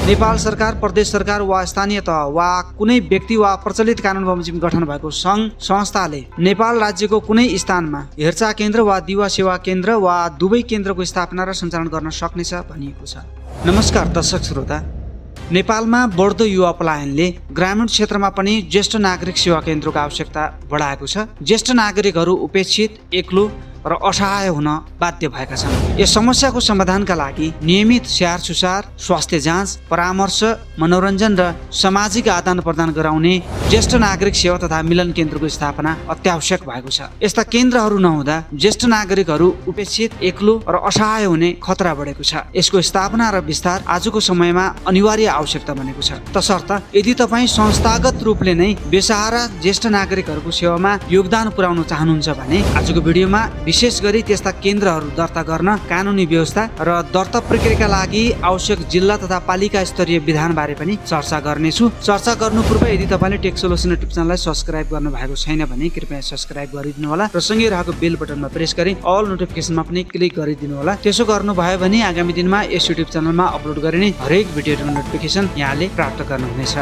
नेपाल सरकार, प्रदेश सरकार वा स्थानीय तह वा कुनै व्यक्ति वा प्रचलित कानुन बमोजिम गठन भएको सङ्घ संस्थाले नेपाल राज्यको कुनै स्थानमा हेरचाह केन्द्र वा दिवा सेवा केन्द्र वा दुवै केन्द्रको स्थापना र सञ्चालन गर्न सक्नेछ भनिएको छ। नमस्कार दर्शक श्रोता, नेपालमा बढ्दो युवा पलायनले ग्रामीण क्षेत्रमा पनि ज्येष्ठ नागरिक सेवा केन्द्रको आवश्यकता बढाएको छ। ज्येष्ठ नागरिकहरू उपेक्षित, एक्लो र असहाय हुन बाध्य भएका छन्। यस समस्याको समाधानका लागि नियमित स्याहार सुसार, स्वास्थ्य जाँच, परामर्श, मनोरञ्जन र सामाजिक आदान प्रदान गराउने ज्येष्ठ नागरिक सेवा तथा मिलन केन्द्रको स्थापना अत्यावश्यक भएको छ। यस्ता केन्द्रहरू नहुँदा ज्येष्ठ नागरिकहरू उपेक्षित, एक्लो र असहाय हुने खतरा बढेको छ। यसको स्थापना र विस्तार आजको समयमा अनिवार्य आवश्यकता बनेको छ। तसर्थ यदि तपाईँ संस्थागत रूपले नै बेसहारा ज्येष्ठ नागरिकहरूको सेवामा योगदान पुर्याउन चाहनुहुन्छ भने आजको भिडियोमा विशेष गरी त्यस्ता केन्द्रहरू दर्ता गर्न कानुनी व्यवस्था र दर्ता प्रक्रियाका लागि आवश्यक जिल्ला तथा पालिका स्तरीय विधान बारे पनि चर्चा गर्नेछु। चर्चा गर्नु पूर्व यदि तपाईँले टेक सोल्युसन युट्युब च्यानललाई सब्स्क्राइब गर्नु भएको छैन भने कृपया सब्स्क्राइब गरिदिनु होला र सँगै रहेको बेल बटनमा प्रेस गरी अल नोटिफिकेसनमा पनि क्लिक गरिदिनु होला। त्यसो गर्नुभयो भने आगामी दिनमा यस युट्युब च्यानलमा अपलोड गरिने हरेक भिडियोको नोटिफिकेसन यहाँले प्राप्त गर्नुहुनेछ।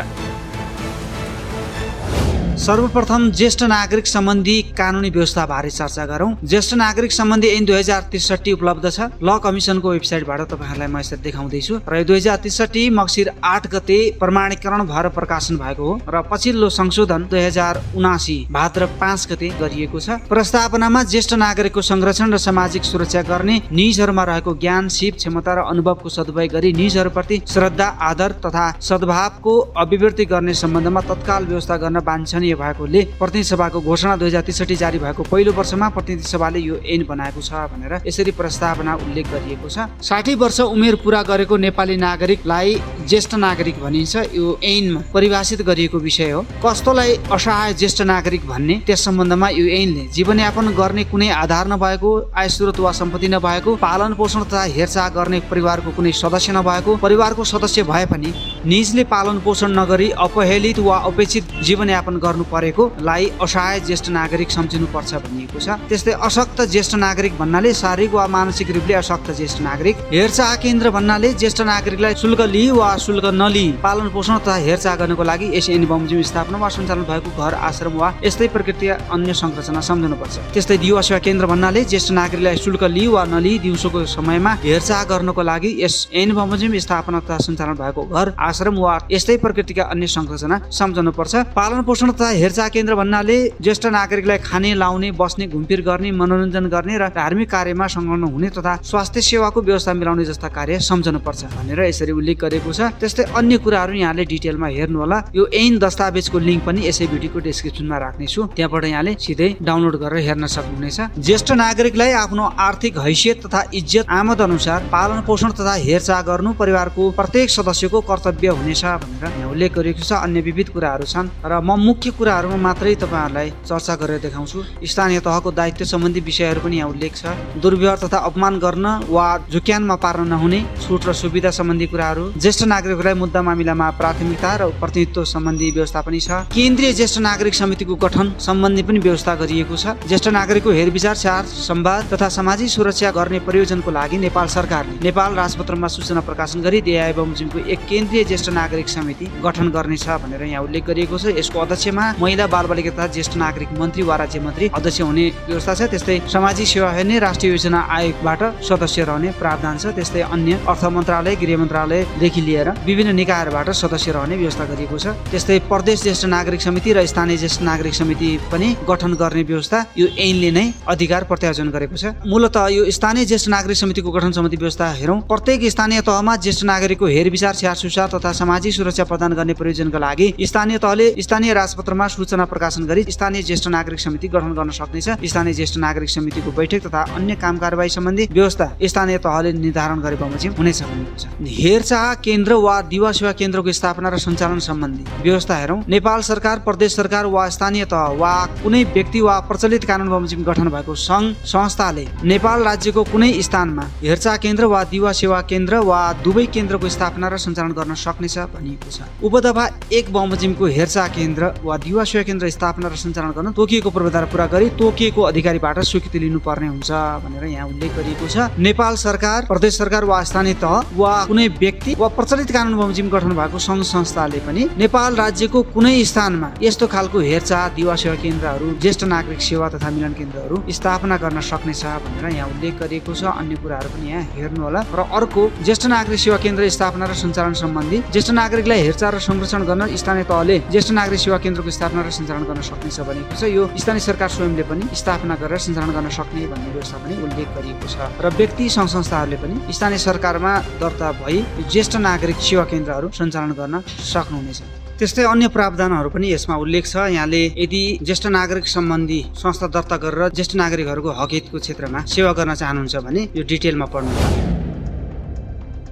सर्वप्रथम ज्येष्ठ नागरिक सम्बन्धी कानुनी व्यवस्था बारे चर्चा गरौँ। ज्येष्ठ नागरिक सम्बन्धी ऐन 2063 उपलब्ध छ। ल कमिसनको वेबसाइटबाट तपाईँहरूलाई म यसरी देखाउँदैछु र यो 2063 मक्सिर 8 गते प्रमाणीकरण भएर प्रकाशन भएको हो र पछिल्लो संशोधन 2079 भाद्र 5 गते गरिएको छ। प्रस्तावनामा ज्येष्ठ नागरिकको संरक्षण र सामाजिक सुरक्षा गर्ने, निजहरूमा रहेको ज्ञान, सिप, क्षमता र अनुभवको सदुपयोग गरी निजहरूप्रति श्रद्धा, आदर तथा सद्भावको अभिव्यक्ति गर्ने सम्बन्धमा तत्काल व्यवस्था गर्न वाञ्छनीय भएकोले प्रतिनिधि सभाको घोषणा 2063 जारी भएको पहिलो वर्षमा प्रतिनिधि सभाले यो ऐन बनाएको छ भनेर यसरी प्रस्तावना उल्लेख गरिएको छ। 60 वर्ष उमेर पूरा गरेको नेपाली नागरिकलाई ज्येष्ठ नागरिक भनिन्छ। यो ऐनमा परिभाषित गरिएको विषय हो। कस्तोलाई असहाय ज्येष्ठ नागरिक भन्ने, त्यस सम्बन्धमा यो ऐनले जीवनयापन गर्ने कुनै आधार नभएको, आय स्रोत वा सम्पत्ति नभएको, पालन पोषण तथा हेरचाह गर्ने परिवारको कुनै सदस्य नभएको, परिवारको सदस्य भए पनि निजले पालन पोषण नगरी अपहेलित वा उपेक्षित जीवनयापन गर्नु परेकोलाई असहाय ज्येष्ठ नागरिक सम्झिनु पर्छ भनिएको छ। त्यस्तै अशक्त ज्येष्ठ नागरिक भन्नाले शारीरिक वा मानसिक रूपले अशक्त ज्येष्ठ नागरिक। हेरचाह केन्द्र भन्नाले ज्येष्ठ नागरिकलाई शुल्क लिई वा शुल्क नलिई पालन पोषण तथा हेरचाह गर्नको लागि यस ऐन बमोजिम स्थापना वा सञ्चालन भएको घर, आश्रम वा यस्तै प्रकृतिका अन्य संरचना सम्झनुपर्छ। त्यस्तै दिवा सेवा केन्द्र भन्नाले ज्येष्ठ नागरिकलाई शुल्क लिई वा नलिई दिउँसोको समयमा हेरचाह गर्नको लागि यस ऐन बमोजिम स्थापना तथा सञ्चालन भएको घर, आश्रम वा यस्तै प्रकृतिका अन्य संरचना सम्झनुपर्छ। पालन पोषण तथा हेरचाह केन्द्र भन्नाले ज्येष्ठ नागरिकलाई खाने, लाउने, बस्ने, घुमफिर गर्ने, मनोरञ्जन गर्ने र धार्मिक कार्यमा संलग्न हुने तथा स्वास्थ्य सेवाको व्यवस्था मिलाउने जस्ता कार्य सम्झनुपर्छ भनेर यसरी उल्लेख गरेको छ। त्यस्तै अन्य कुराहरू यहाँले डिटेलमा हेर्नु होला। यो ऐन दस्तावेजको लिङ्क पनि यसै भिडियोको डिस्क्रिप्सनमा राख्नेछु, त्यहाँबाट यहाँले सिधै डाउनलोड गरेर हेर्न सक्नुहुनेछ। ज्येष्ठ नागरिकलाई आफ्नो आर्थिक हैसियत तथा इज्जत आमद अनुसार पालन पोषण तथा हेरचाह गर्नु परिवारको प्रत्येक सदस्यको कर्तव्य हुनेछ भनेर यहाँ उल्लेख गरिएको छ। अन्य विविध कुराहरू छन् र म मुख्य कुराहरूमा मात्रै तपाईँहरूलाई चर्चा गरेर देखाउँछु। स्थानीय तहको दायित्व सम्बन्धी विषयहरू पनि यहाँ उल्लेख छ। दुर्व्यवहार तथा अपमान गर्न वा झुक्यानमा पार्न नहुने छुट र सुविधा सम्बन्धी कुराहरू, ज्येष्ठ नागरिकहरूलाई मुद्दा मामिलामा प्राथमिकता र प्रतिनिधित्व सम्बन्धी व्यवस्था पनि छ। केन्द्रीय ज्येष्ठ नागरिक समितिको गठन सम्बन्धी पनि व्यवस्था गरिएको छ। ज्येष्ठ नागरिकको हेरविचार, स्याहार, संवाद तथा सामाजिक सुरक्षा गर्ने प्रयोजनको लागि नेपाल सरकारले नेपाल राजपत्रमा सूचना प्रकाशन गरी देय बमोजिमको एक केन्द्रीय ज्येष्ठ नागरिक समिति गठन गर्नेछ भनेर यहाँ उल्लेख गरिएको छ। यसको अध्यक्षमा महिला बालबालिका तथा ज्येष्ठ नागरिक मन्त्री वा राज्य मन्त्री अध्यक्ष हुने व्यवस्था छ। त्यस्तै सामाजिक सेवा हेर्ने राष्ट्रिय योजना आयोगबाट सदस्य रहने प्रावधान छ। त्यस्तै अन्य अर्थ मन्त्रालय, गृह मन्त्रालयदेखि लिएर विभिन्न निकायहरूबाट सदस्य रहने व्यवस्था गरिएको छ। त्यस्तै प्रदेश ज्येष्ठ नागरिक समिति र स्थानीय ज्येष्ठ नागरिक समिति पनि गठन गर्ने व्यवस्था यो ऐनले नै अधिकार प्रत्यार्जन गरेको छ। मूलतः यो स्थानीय ज्येष्ठ नागरिक समितिको गठन सम्बन्धी व्यवस्था हेरौँ। प्रत्येक स्थानीय तहमा ज्येष्ठ नागरिकको हेरविचार, स्याहार सुसार तथा सामाजिक सुरक्षा प्रदान गर्ने प्रयोजनका लागि स्थानीय तहले स्थानीय राजपत्रमा सूचना प्रकाशन गरी स्थानीय ज्येष्ठ नागरिक समिति गठन गर्न सक्नेछ। स्थानीय ज्येष्ठ नागरिक समितिको बैठक तथा अन्य काम कारबाही सम्बन्धी व्यवस्था स्थानीय तहले निर्धारण गरे बमोजिम हुनेछ भनेको छ। हेरचाह केन्द्र वा दिवा सेवा केन्द्रको स्थापना र सञ्चालन सम्बन्धी व्यवस्था हेरौँ। नेपाल सरकार, प्रदेश सरकार वा स्थानीय तह वा कुनै व्यक्ति वा प्रचलित कानुन बमोजिम गठन भएको सङ्घ संस्थाले नेपाल राज्यको कुनै स्थानमा हेरचाह केन्द्र वा दिवा सेवा केन्द्र वा दुवै केन्द्रको स्थापना र सञ्चालन गर्न सक्नेछ भनिएको छ। उपदफा 1 बमोजिमको हेरचाह केन्द्र वा दिवा सेवा केन्द्र स्थापना र सञ्चालन गर्न तोकिएको पूर्वाधार पूरा गरी तोकिएको अधिकारीबाट स्वीकृति लिनुपर्ने हुन्छ भनेर यहाँ उल्लेख गरिएको छ। नेपाल सरकार, प्रदेश सरकार वा स्थानीय तह वा कुनै व्यक्ति वा प्रचलित निर्धारित कानुन बमोजिम गठन भएको सङ्घ संस्थाले पनि नेपाल राज्यको कुनै स्थानमा यस्तो खालको हेरचाह दिवा सेवा केन्द्रहरू ज्येष्ठ नागरिक सेवा तथा मिलन केन्द्रहरू स्थापना गर्न सक्नेछ भनेर यहाँ उल्लेख गरिएको छ। अन्य कुराहरू पनि यहाँ हेर्नु होला। र अर्को, ज्येष्ठ नागरिक सेवा केन्द्र स्थापना र सञ्चालन सम्बन्धी ज्येष्ठ नागरिकलाई हेरचाह र संरक्षण गर्न स्थानीय तहले ज्येष्ठ नागरिक सेवा केन्द्रको स्थापना र सञ्चालन गर्न सक्नेछ भनेको छ। यो स्थानीय सरकार स्वयंले पनि स्थापना गरेर सञ्चालन गर्न सक्ने भन्ने व्यवस्था पनि उल्लेख गरिएको छ। र व्यक्ति सङ्घ संस्थाहरूले पनि स्थानीय सरकारमा दर्ता भई ज्येष्ठ नागरिक सेवा केन्द्रहरू सञ्चालन गर्न सक्नुहुनेछ। त्यस्तै अन्य प्रावधानहरू पनि यसमा उल्लेख छ। यहाँले यदि ज्येष्ठ नागरिक सम्बन्धी संस्था दर्ता गरेर ज्येष्ठ नागरिकहरूको हकहितको क्षेत्रमा सेवा गर्न चाहनुहुन्छ भने यो डिटेलमा पढ्नु।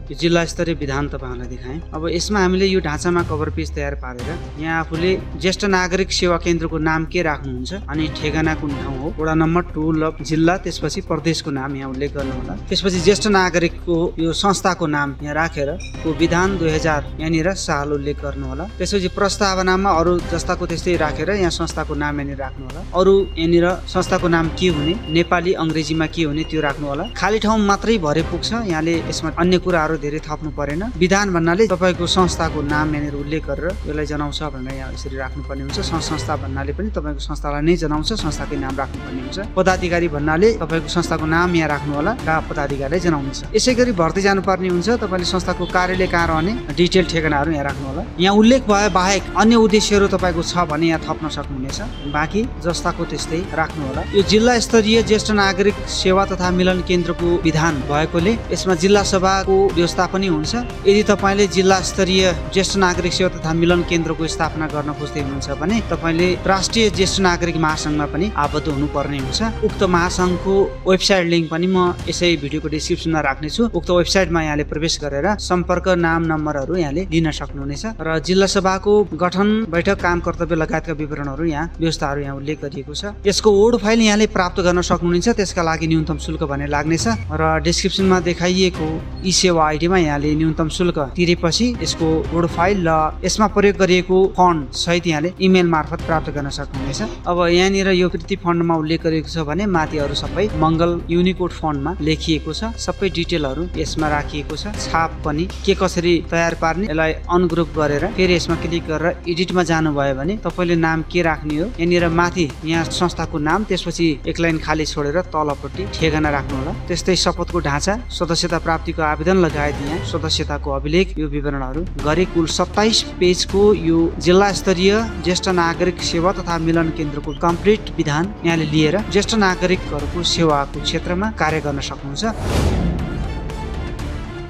यो जिल्ला स्तरीय विधान तपाईँहरूलाई देखाएँ। अब यसमा हामीले यो ढाँचामा कभर पेज तयार पारेर यहाँ आफूले ज्येष्ठ नागरिक सेवा केन्द्रको नाम के राख्नुहुन्छ अनि ठेगाना कुन ठाउँ हो, वडा नम्बर 2 जिल्ला, त्यसपछि प्रदेशको नाम यहाँ उल्लेख गर्नुहोला। त्यसपछि ज्येष्ठ नागरिकको यो संस्थाको नाम यहाँ राखेर को विधान 2000 यहाँनिर साल उल्लेख गर्नुहोला। त्यसपछि प्रस्तावनामा अरू जस्ताको त्यस्तै राखेर यहाँ संस्थाको नाम यहाँनिर राख्नुहोला। अरू यहाँनिर संस्थाको नाम के हुने, नेपाली अङ्ग्रेजीमा के हुने त्यो राख्नुहोला। खाली ठाउँ मात्रै भरे पुग्छ। यहाँले यसमा अन्य कुराहरू धेरै थप्नु परेन। विधान भन्नाले तपाईँको संस्थाको नाम यहाँनिर उल्लेख गरेर यसलाई जनाउँछ भनेर यहाँ यसरी राख्नुपर्ने हुन्छ। संस्था भन्नाले पनि तपाईँको संस्थालाई नै जनाउँछ, संस्थाकै नाम राख्नुपर्ने हुन्छ। पदाधिकारी भन्नाले तपाईँको संस्थाको नाम यहाँ राख्नु होला र पदाधिकारीले जनाउनेछ। यसै गरी भर्ती जानुपर्ने हुन्छ। तपाईँले संस्थाको कार्यालय कहाँ रहने, डिटेल ठेगानाहरू यहाँ राख्नु होला। यहाँ उल्लेख भए बाहेक अन्य उद्देश्यहरू तपाईँको छ भने यहाँ थप्न सक्नुहुनेछ। बाँकी जस्ताको त्यस्तै राख्नु होला। यो जिल्ला स्तरीय ज्येष्ठ नागरिक सेवा तथा मिलन केन्द्रको विधान भएकोले यसमा जिल्ला सभाको व्यवस्था पनि हुन्छ। यदि तपाईँले जिल्ला स्तरीय ज्येष्ठ नागरिक सेवा तथा मिलन केन्द्रको स्थापना गर्न खोज्दै हुनुहुन्छ भने तपाईँले राष्ट्रिय ज्येष्ठ नागरिक महासङ्घमा पनि आबद्ध हुनुपर्ने हुन्छ। उक्त महासङ्घको वेबसाइट लिङ्क पनि म यसै भिडियोको डिस्क्रिप्सनमा राख्नेछु। उक्त वेबसाइटमा यहाँले प्रवेश गरेर सम्पर्क नाम नम्बरहरू यहाँले लिन सक्नुहुनेछ। र जिल्ला सभाको गठन, बैठक, काम, कर्तव्य लगायतका विवरणहरू यहाँ व्यवस्थाहरू यहाँ उल्लेख गरिएको छ। यसको वर्ड फाइल यहाँले प्राप्त गर्न सक्नुहुनेछ। त्यसका लागि न्यूनतम शुल्क भने लाग्नेछ र डिस्क्रिप्सनमा देखाइएको ई सेवा आइडीमा यहाँले न्यूनतम शुल्क तिरेपछि यसको वर्ड फाइल र यसमा प्रयोग गरिएको फन्ड सहित यहाँले इमेल मार्फत प्राप्त गर्न सक्नुहुनेछ। अब यहाँनिर यो कृति फन्डमा उल्लेख गरिएको छ भने माथि अरू सबै मङ्गल युनिकोड फन्डमा लेखिएको छ। सबै डिटेलहरू यसमा राखिएको छ। छाप पनि के कसरी तयार पार्ने, यसलाई अनग्रुप गरेर फेरि यसमा क्लिक गरेर एडिटमा जानुभयो भने तपाईँले नाम के राख्ने हो, यहाँनिर माथि यहाँ संस्थाको नाम, त्यसपछि एक लाइन खाली छोडेर तलपट्टि ठेगाना राख्नु होला। त्यस्तै शपथको ढाँचा, सदस्यता प्राप्तिको आवेदन लगायत यहाँ सदस्यताको अभिलेख, यो विवरणहरू गरी कुल 27 पेजको यो जिल्ला स्तरीय ज्येष्ठ नागरिक सेवा तथा मिलन केन्द्रको कम्प्लिट विधान यहाँले लिएर ज्येष्ठ नागरिकहरूको सेवाको क्षेत्रमा कार्य गर्न सक्नुहुन्छ।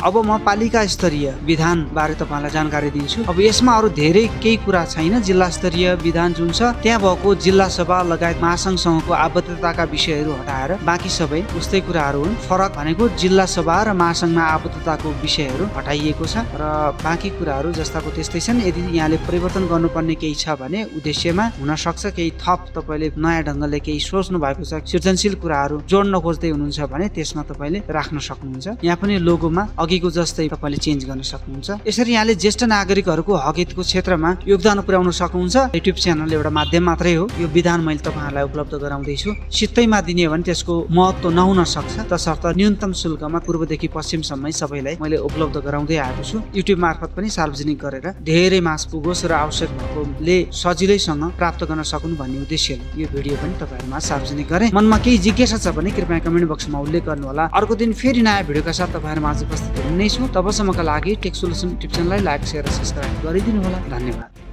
अब म पालिका स्तरीय विधान बारे तपाईलाई जानकारी दिन्छु। अब यसमा अरू धेरै केही कुरा छैन। जिल्ला स्तरीय विधान जुन छ त्यहाँ भएको जिल्ला सभा लगायत महासङ्घसँगको आबद्धताका विषयहरू हटाएर बाँकी सबै उस्तै कुराहरू हुन्। फरक भनेको जिल्ला सभा र महासङ्घमा आबद्धताको विषयहरू हटाइएको छ र बाँकी कुराहरू जस्ताको त्यस्तै छन्। यदि यहाँले परिवर्तन गर्नुपर्ने केही छ भने उद्देश्यमा हुन सक्छ केही थप तपाईले नयाँ ढङ्गले केही सोच्नु भएको छ, सृजनशील कुराहरू जोड्न खोज्दै हुनुहुन्छ भने त्यसमा तपाईले राख्न सक्नुहुन्छ। यहाँ पनि लोगोमा अघिको जस्तै तपाईले चेन्ज गर्न सक्नुहुन्छ। यसरी यहाँले ज्येष्ठ नागरिकहरूको हकहितको क्षेत्रमा योगदान पुर्याउन सक्नुहुन्छ। युट्युब च्यानल एउटा माध्यम मात्रै हो। यो विधान मैले तपाईहरुलाई उपलब्ध गराउँदैछु। सित्तैमा दिने भने त्यसको महत्त्व नहुन सक्छ, तसर्थ न्यूनतम शुल्कमा पूर्वदेखि पश्चिमसम्मै सबैलाई मैले उपलब्ध गराउँदै आएको छु। युट्युब मार्फत पनि सार्वजनिक गरेर धेरै मास पुगोस् र आवश्यक भएकोले सजिलैसँग प्राप्त गर्न सकुन् भन्ने उद्देश्यले यो भिडियो पनि तपाईहरुमा सार्वजनिक गरे। मनमा केही जिज्ञासा छ भने कृपया कमेन्ट बक्समा उल्लेख गर्नु होला। अर्को दिन फेरि नयाँ भिडियोका साथ तपाईहरुमा उपस्थित हुनेछु। तबसम्मका लागि टेक सोलुसन टिप्सनलाई लाइक, शेयर र सब्स्क्राइब गरिदिनु होला। धन्यवाद।